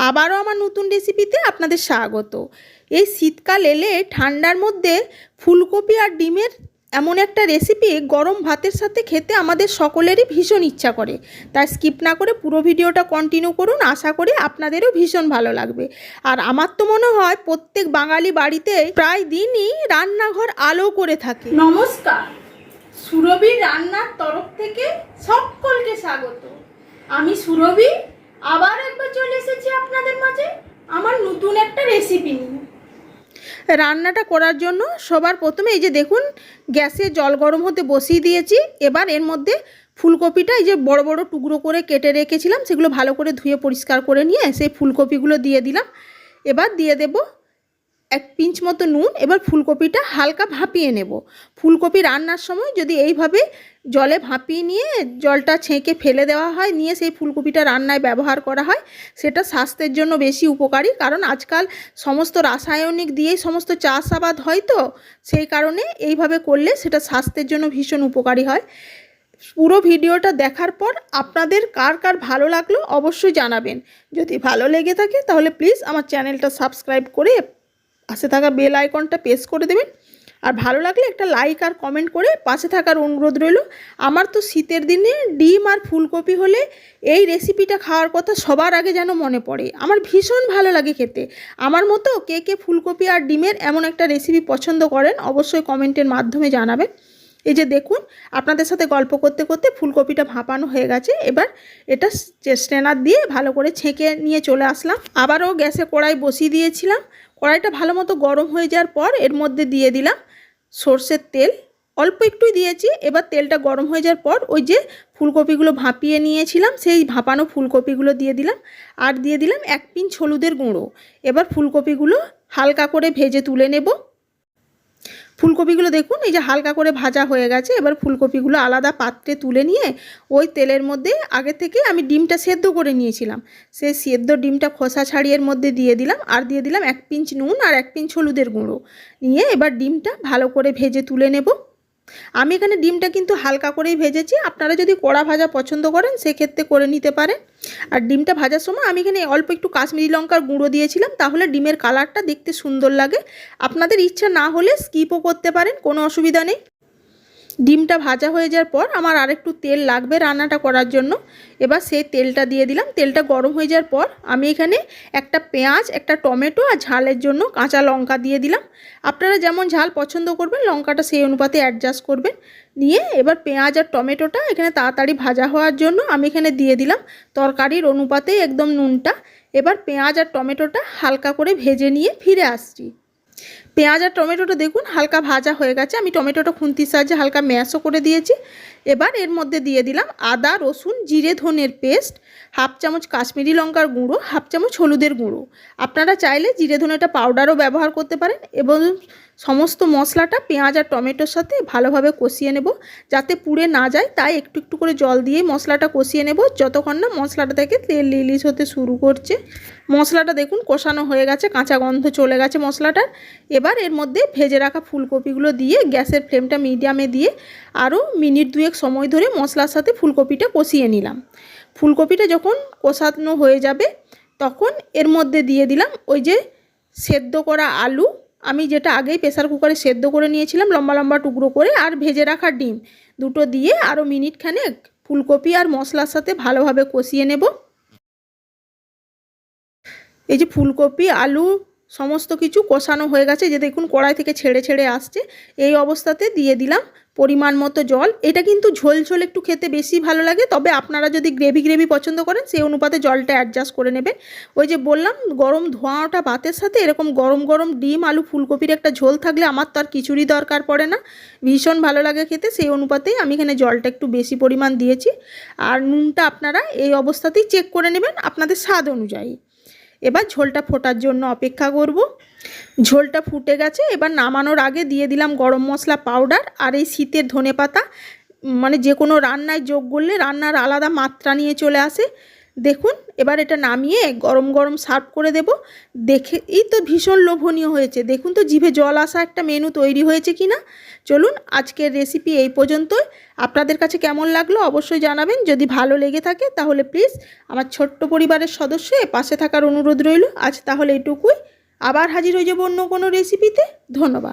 আবারও আমার নতুন রেসিপিতে আপনাদের স্বাগত। এই শীতকাল এলে ঠান্ডার মধ্যে ফুলকপি আর ডিমের এমন একটা রেসিপি গরম ভাতের সাথে খেতে আমাদের সকলেরই ভীষণ ইচ্ছা করে। তাই স্কিপ না করে পুরো ভিডিওটা কন্টিনিউ করুন, আশা করি আপনাদেরও ভীষণ ভালো লাগবে। আর আমার তো মনে হয় প্রত্যেক বাঙালি বাড়িতে প্রায় দিনই রান্নাঘর আলো করে থাকে। নমস্কার, সুরভির রান্নার তরফ থেকে সকলকে স্বাগত। আমি সুরভি আবার একবার চলে এসেছি আপনাদের মাঝে আমার নতুন একটা রেসিপি নিয়ে। রান্নাটা করার জন্য সবার প্রথমে এই যে দেখুন গ্যাসে জল গরম হতে বসিয়ে দিয়েছি। এবার এর মধ্যে ফুলকপিটা এই যে বড় বড় টুকরো করে কেটে রেখেছিলাম সেগুলো ভালো করে ধুয়ে পরিষ্কার করে নিয়ে সেই ফুলকপিগুলো দিয়ে দিলাম। এবার দিয়ে দেব এক পিঞ্চ মতো নুন। এবার ফুলকপিটা হালকা ভাপিয়ে নেব। ফুলকপি রান্নার সময় যদি এইভাবে জলে ভাপিয়ে নিয়ে জলটা ছেঁকে ফেলে দেওয়া হয়, নিয়ে সেই ফুলকপিটা রান্নায় ব্যবহার করা হয়, সেটা স্বাস্থ্যের জন্য বেশি উপকারী। কারণ আজকাল সমস্ত রাসায়নিক দিয়েই সমস্ত চাষাবাদ হয়, তো সেই কারণে এইভাবে করলে সেটা স্বাস্থ্যের জন্য ভীষণ উপকারী হয়। পুরো ভিডিওটা দেখার পর আপনাদের কার কার ভালো লাগলো অবশ্যই জানাবেন। যদি ভালো লেগে থাকে তাহলে প্লিজ আমার চ্যানেলটা সাবস্ক্রাইব করে পাশে থাকা বেল আইকনটা প্রেস করে দেবেন। আর ভালো লাগলে একটা লাইক আর কমেন্ট করে পাশে থাকার অনুরোধ রইল। আমার তো শীতের দিনে ডিম আর ফুলকপি হলে এই রেসিপিটা খাওয়ার কথা সবার আগে যেন মনে পড়ে। আমার ভীষণ ভালো লাগে খেতে। আমার মতো কে কে ফুলকপি আর ডিমের এমন একটা রেসিপি পছন্দ করেন অবশ্যই কমেন্টের মাধ্যমে জানাবেন। এই যে দেখুন আপনাদের সাথে গল্প করতে করতে ফুলকপিটা ভাপানো হয়ে গেছে। এবার এটা স্ট্রেনার দিয়ে ভালো করে ছেঁকে নিয়ে চলে আসলাম। আবারও গ্যাসে কড়াই বসিয়ে দিয়েছিলাম। কড়াইটা ভালো মতো গরম হয়ে যাওয়ার পর এর মধ্যে দিয়ে দিলাম সর্ষের তেল। অল্প একটুই দিয়েছি। এবার তেলটা গরম হয়ে যাওয়ার পর ওই যে ফুলকপিগুলো ভাপিয়ে নিয়েছিলাম সেই ভাপানো ফুলকপিগুলো দিয়ে দিলাম। আর দিয়ে দিলাম এক পিঞ্চ হলুদের গুঁড়ো। এবার ফুলকপিগুলো হালকা করে ভেজে তুলে নেব। ফুলকপিগুলো দেখুন এই যে হালকা করে ভাজা হয়ে গেছে। এবার ফুলকপিগুলো আলাদা পাত্রে তুলে নিয়ে ওই তেলের মধ্যে আগে থেকে আমি ডিমটা সেদ্ধ করে নিয়েছিলাম, সেই সেদ্ধ ডিমটা খোসা ছাড়িয়ে এর মধ্যে দিয়ে দিলাম। আর দিয়ে দিলাম এক পিঞ্চ নুন আর এক পিঞ্চ হলুদের গুঁড়ো নিয়ে এবার ডিমটা ভালো করে ভেজে তুলে নেব। আমি এখানে ডিমটা কিন্তু হালকা করেই ভেজেছি। আপনারা যদি কড়া ভাজা পছন্দ করেন সেক্ষেত্রে করে নিতে পারেন। আর ডিমটা ভাজার সময় আমি এখানে অল্প একটু কাশ্মীরি লঙ্কার গুঁড়ো দিয়েছিলাম, তাহলে ডিমের কালারটা দেখতে সুন্দর লাগে। আপনাদের ইচ্ছা না হলে স্কিপও করতে পারেন, কোনো অসুবিধা নেই। ডিমটা ভাজা হয়ে যাওয়ার পর আমার আরেকটু তেল লাগবে রান্নাটা করার জন্য। এবার সেই তেলটা দিয়ে দিলাম। তেলটা গরম হয়ে যাওয়ার পর আমি এখানে একটা পেঁয়াজ, একটা টমেটো আর ঝালের জন্য কাঁচা লঙ্কা দিয়ে দিলাম। আপনারা যেমন ঝাল পছন্দ করবেন লঙ্কাটা সেই অনুপাতে অ্যাডজাস্ট করবেন। নিয়ে এবার পেঁয়াজ আর টমেটোটা এখানে তাড়াতাড়ি ভাজা হওয়ার জন্য আমি এখানে দিয়ে দিলাম তরকারির অনুপাতে একদম নুনটা। এবার পেঁয়াজ আর টমেটোটা হালকা করে ভেজে নিয়ে ফিরে আসছি। পেঁয়াজ আর টমেটোটা দেখুন হালকা ভাজা হয়ে গেছে। আমি টমেটোটা খুন্তির সাহায্যে হালকা ম্যাশও করে দিয়েছি। এবার এর মধ্যে দিয়ে দিলাম আদা রসুন জিরে ধনের পেস্ট, হাফ চামচ কাশ্মীরি লঙ্কার গুঁড়ো, হাফ চামচ হলুদের গুঁড়ো। আপনারা চাইলে জিরে ধনেটা পাউডারও ব্যবহার করতে পারেন। এবং সমস্ত মশলাটা পেঁয়াজ আর টমেটোর সাথে ভালোভাবে কষিয়ে নেব যাতে পুড়ে না যায়। তাই একটু একটু করে জল দিয়ে মশলাটা কষিয়ে নেব যতক্ষণ না মশলাটা থেকে তেল রিলিজ হতে শুরু করছে। মশলাটা দেখুন কষানো হয়ে গেছে, কাঁচা গন্ধ চলে গেছে মশলাটার। এবার এর মধ্যে ভেজে রাখা ফুলকপিগুলো দিয়ে গ্যাসের ফ্লেমটা মিডিয়ামে দিয়ে আরও মিনিট দুয়েক সময় ধরে মশলার সাথে ফুলকপিটা কষিয়ে নিলাম। ফুলকপিটা যখন কষানো হয়ে যাবে তখন এর মধ্যে দিয়ে দিলাম ওই যে সেদ্ধ করা আলু, আমি যেটা আগেই প্রেসার কুকারে সেদ্ধ করে নিয়েছিলাম লম্বা লম্বা টুকরো করে, আর ভেজে রাখা ডিম দুটো দিয়ে আরও মিনিট খানেক ফুলকপি আর মশলার সাথে ভালোভাবে কষিয়ে নেব। এই যে ফুলকপি আলু সমস্ত কিছু কষানো হয়ে গেছে, যে দেখুন কড়াই থেকে ছেড়ে ছেড়ে আসছে। এই অবস্থাতে দিয়ে দিলাম পরিমাণ মতো জল। এটা কিন্তু ঝোল ঝোল একটু খেতে বেশি ভালো লাগে, তবে আপনারা যদি গ্রেভি গ্রেভি পছন্দ করেন সেই অনুপাতে জলটা অ্যাডজাস্ট করে নেবেন। ওই যে বললাম গরম ধোঁয়াটা ভাতের সাথে এরকম গরম গরম ডিম আলু ফুলকপির একটা ঝোল থাকলে আমার তো আর খিচুড়ি দরকার পড়ে না, ভীষণ ভালো লাগে খেতে। সেই অনুপাতেই আমি এখানে জলটা একটু বেশি পরিমাণ দিয়েছি। আর নুনটা আপনারা এই অবস্থাতেই চেক করে নেবেন আপনাদের স্বাদ অনুযায়ী। এবার ঝোলটা ফোটার জন্য অপেক্ষা করব। ঝোলটা ফুটে গেছে। এবার নামানোর আগে দিয়ে দিলাম গরম মশলা পাউডার আর এই শীতের ধনেপাতা। মানে যে কোনো রান্নায় যোগ করলে রান্নার আলাদা মাত্রা নিয়ে চলে আসে। দেখুন এবার এটা নামিয়ে গরম গরম সার্ভ করে দেব। দেখেই তো ভীষণ লোভনীয় হয়েছে, দেখুন তো জিভে জল আসা একটা মেনু তৈরি হয়েছে কি না। চলুন আজকের রেসিপি এই পর্যন্তই। আপনাদের কাছে কেমন লাগলো অবশ্যই জানাবেন। যদি ভালো লেগে থাকে তাহলে প্লিজ আমার ছোট্ট পরিবারের সদস্য পাশে থাকার অনুরোধ রইল। আজ তাহলে এটুকুই, আবার হাজির হয়ে যাব অন্য কোনো রেসিপিতে। ধন্যবাদ।